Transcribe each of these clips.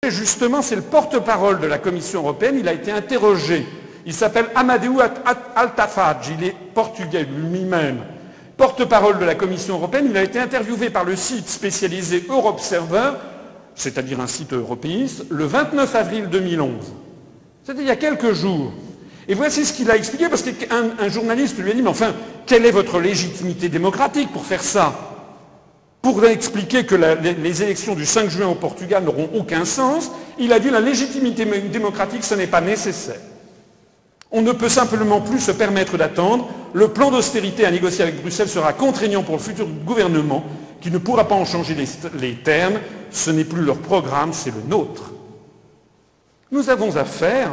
Et justement, c'est le porte-parole de la Commission européenne, il a été interrogé. Il s'appelle Amadeu Altafadj, il est portugais lui-même. Porte-parole de la Commission européenne, il a été interviewé par le site spécialisé Europserver, c'est-à-dire un site européiste, le 29 avril 2011. C'était il y a quelques jours. Et voici ce qu'il a expliqué, parce qu'un journaliste lui a dit « Mais enfin, quelle est votre légitimité démocratique pour faire ça ?» Pour expliquer que les élections du 5 juin au Portugal n'auront aucun sens, il a dit « La légitimité démocratique, ce n'est pas nécessaire. On ne peut simplement plus se permettre d'attendre. Le plan d'austérité à négocier avec Bruxelles sera contraignant pour le futur gouvernement qui ne pourra pas en changer les termes. Ce n'est plus leur programme, c'est le nôtre. » Nous avons affaire,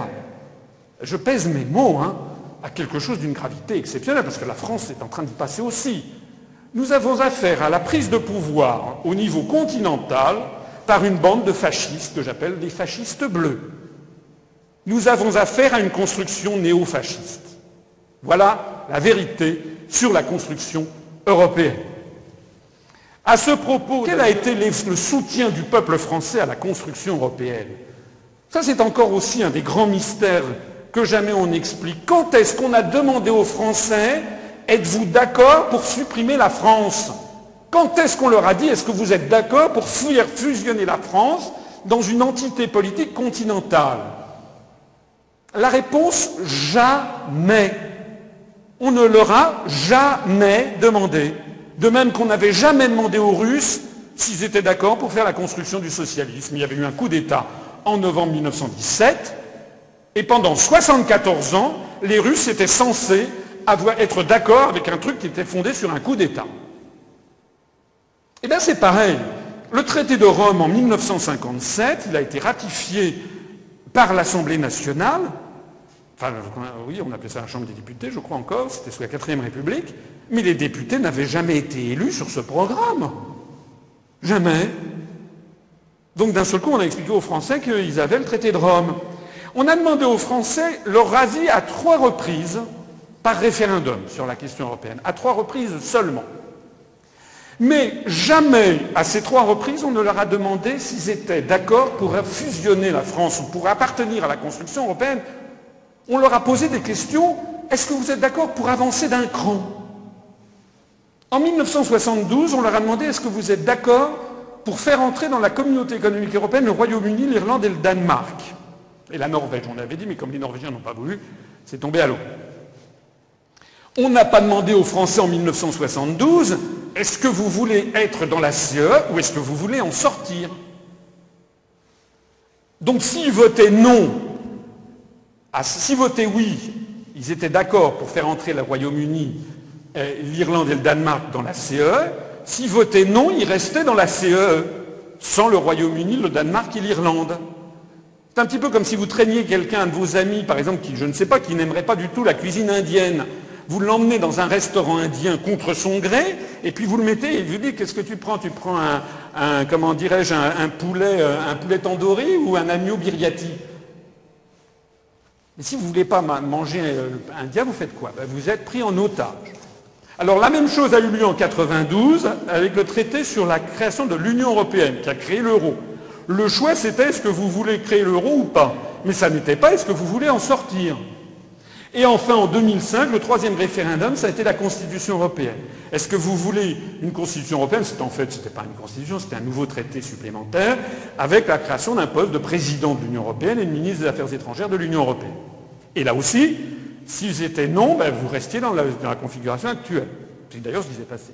je pèse mes mots, à quelque chose d'une gravité exceptionnelle, parce que la France est en train d'y passer aussi. Nous avons affaire à la prise de pouvoir au niveau continental par une bande de fascistes que j'appelle des fascistes bleus. Nous avons affaire à une construction néo-fasciste. Voilà la vérité sur la construction européenne. À ce propos, quel a été le soutien du peuple français à la construction européenne? Ça, c'est encore aussi un des grands mystères que jamais on explique. Quand est-ce qu'on a demandé aux Français « Êtes-vous d'accord pour supprimer la France ?» Quand est-ce qu'on leur a dit « Est-ce que vous êtes d'accord pour fusionner la France dans une entité politique continentale ?» La réponse, jamais. On ne leur a jamais demandé. De même qu'on n'avait jamais demandé aux Russes s'ils étaient d'accord pour faire la construction du socialisme. Il y avait eu un coup d'État en novembre 1917, et pendant 74 ans, les Russes étaient censés être d'accord avec un truc qui était fondé sur un coup d'État. Eh bien c'est pareil. Le traité de Rome en 1957, il a été ratifié par l'Assemblée nationale. Enfin, oui, on appelait ça la Chambre des députés, je crois encore, c'était sous la 4e République, mais les députés n'avaient jamais été élus sur ce programme. Jamais. Donc d'un seul coup, on a expliqué aux Français qu'ils avaient le traité de Rome. On a demandé aux Français leur avis à 3 reprises par référendum sur la question européenne, à 3 reprises seulement. Mais jamais, à ces 3 reprises, on ne leur a demandé s'ils étaient d'accord pour fusionner la France ou pour appartenir à la construction européenne. On leur a posé des questions. Est-ce que vous êtes d'accord pour avancer d'un cran? En 1972, on leur a demandé est-ce que vous êtes d'accord pour faire entrer dans la communauté économique européenne le Royaume-Uni, l'Irlande et le Danemark. Et la Norvège, on avait dit, mais comme les Norvégiens n'ont pas voulu, c'est tombé à l'eau. On n'a pas demandé aux Français en 1972 est-ce que vous voulez être dans la CE ou est-ce que vous voulez en sortir? Donc s'ils votaient non, s'ils votaient oui, ils étaient d'accord pour faire entrer le Royaume-Uni, l'Irlande et le Danemark dans la CE. S'ils votaient non, ils restaient dans la CE, sans le Royaume-Uni, le Danemark et l'Irlande. C'est un petit peu comme si vous traîniez quelqu'un de vos amis, par exemple, qui, je ne sais pas, qui n'aimerait pas du tout la cuisine indienne. Vous l'emmenez dans un restaurant indien contre son gré, et puis vous le mettez et vous dites qu'est-ce que tu prends? Tu prends comment dirais-je, un poulet tandoori ou un agneau biryati? Mais si vous ne voulez pas manger indien, vous faites quoi? Vous êtes pris en otage. Alors la même chose a eu lieu en 92 avec le traité sur la création de l'Union européenne qui a créé l'euro. Le choix c'était est-ce que vous voulez créer l'euro ou pas? Mais ça n'était pas est-ce que vous voulez en sortir? Et enfin en 2005, le 3e référendum, ça a été la Constitution européenne. Est-ce que vous voulez une Constitution européenne? En fait, ce n'était pas une Constitution, c'était un nouveau traité supplémentaire avec la création d'un poste de président de l'Union européenne et de ministre des Affaires étrangères de l'Union européenne. Et là aussi, s'ils étaient non, vous restiez dans la configuration actuelle. C'est d'ailleurs ce qui s'est passé.